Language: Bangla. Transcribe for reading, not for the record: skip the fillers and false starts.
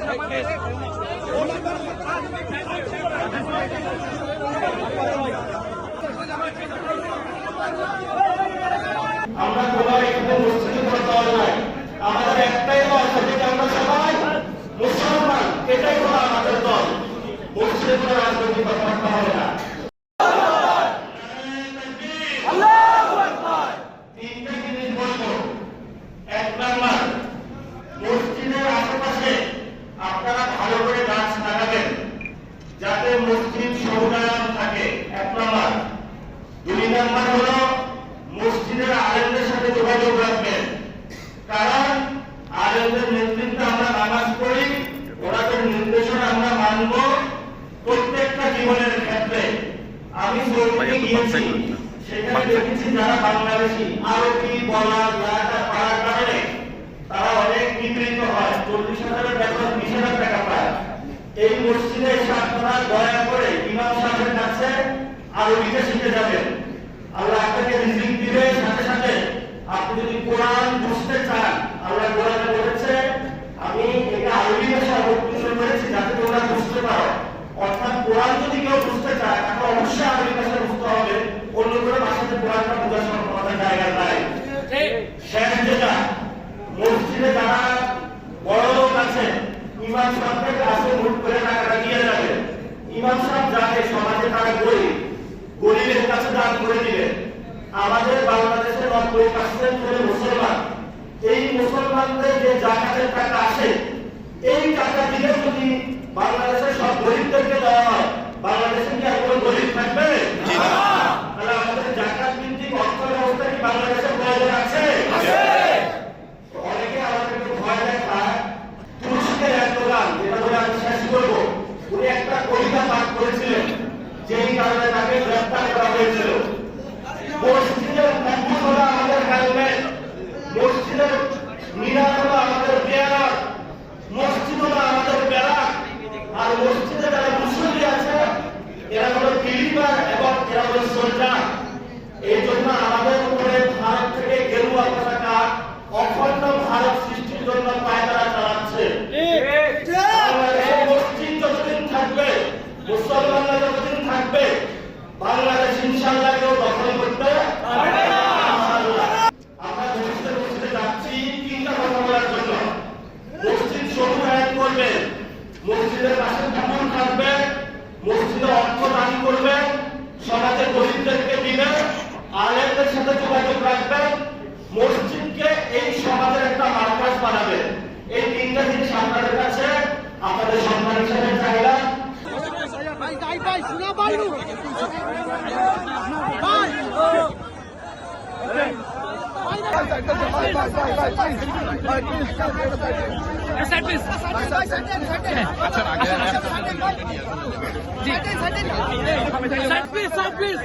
আমরা সবাই এখানে মসজিদে পড়তে নাই, আমাদের একটাই দল, সেটা আমরা সবাই মুসলমান, এটাই হলো আমাদের দল। মসজিদে কোনো রাজনৈতিক কথাবার্তা হবে না। তিনটা জিনিস বলবো। এক নাম্বার, মসজিদের আশেপাশে আপনারা ভালো করে গাছ লাগাবেন যাতে মসজিদ সৌন্দর্য থাকে, এক নাম্বার। দুই নাম্বার হলো মসজিদের আলেমদের সাথে যোগাযোগ রাখবেন, কারণ আলেমদের নেতৃত্বে আমরা নামাজ পড়ি, ওনাদের নির্দেশনা আমরা মানব প্রত্যেকটা জীবনের ক্ষেত্রে। আমি সৌদিতে গিয়েছি, সেখানে দেখেছি যারা বাংলাদেশি আরবি বলা লেখা পড়ার কারণে তারা অনেক নিপীড়িত হয়, 40,000 বেতন 20,000 টাকা পায়। এই মসজিদে এসে আপনারা দয়া করে ইমাম সাহেবের কাছে আরবিতে শিখে যাবেন, আল্লাহ আপনাকে রিজিক দিবে। সাথে সাথে আপনি যদি কোরআন বুঝতে চান, আল্লাহ কোরআনে বলেছে আমি এটা আরবি ভাষায় অবতীর্ণ করেছি যাতে তোমরা বুঝতে পারো। অর্থাৎ কোরআন যদি কেউ বুঝতে চায় তাহলে অবশ্যই আরবি ভাষা বুঝতে হবে, অন্য কোনো ভাষাতে কোরআনটা বোঝার সম্ভাবনা জায়গা নাই। শেষ যেটা, মসজিদে যারা বড় লোক আছে ইমাম সাহেবের কাছে মুঠ করে টাকাটা দিয়ে যাবে। ইমাম সাহেব যাকে সমাজে তারা গরিবের কাছে দান করে দিবেন। আমাদের বাংলাদেশের 90% হলো মুসলমান। এই মুসলমানদের যে জাকাতের টাকা আসে, এই টাকা দিয়ে যদি বাংলাদেশের সব গরিবদেরকে দেওয়া হয়, বাংলাদেশে কি আর কোনো গরিব থাকবে? তাহলে আমাদের জাকাত ভিত্তিক অর্থ ব্যবস্থা কি বাংলাদেশে প্রয়োজন আছে? অনেকে আমাদেরকে ভয় দেখায়। তুরস্কের এরদোগান, যেটা বলে আমি শেষ করবো, উনি একটা কবিতা পাঠ করেছিলেন যেই কারণে তাকে গ্রেফতার করা হয়েছিল। মসজিদের মসজিদ হলো আমাদের হেলমেট, মসজিদের মিনার হলো আমাদের পেয়ার, মসজিদ হলো আমাদের ব্যারাক, আর মসজিদে যারা মুসল্লি আছে এরা হলো বিলিভার এবং এরা হলো সোলজার। এই জন্য আমাদের উপরে ভারত থেকে গেরুয়া পতাকা অখণ্ড ভারত সৃষ্টির জন্য পায়তারা চালাচ্ছে। মসজিদ যতদিন থাকবে, মুসলমানরা যতদিন থাকবে, বাংলাদেশ ইনশাআল্লাহ কেউ দখল করতে পারবে না। আমরা মসজিদে যাচ্ছি তিনটা কথা বলার জন্য। মসজিদ সমুদায় করবে, মসজিদের পাশে পুকুর থাকবে, মসজিদে অর্থ দান করবে, সমাজে গরিবদেরকে দিবে, আলেমদের সাথে যোগাযোগ রাখবে, মসজিদকে এই সমাজের একটা মার্কাজ বানাবে। এই তিনটা জিনিস আপনাদের কাছে আপনাদের সম্মান হিসেবে চাইলাম। Please.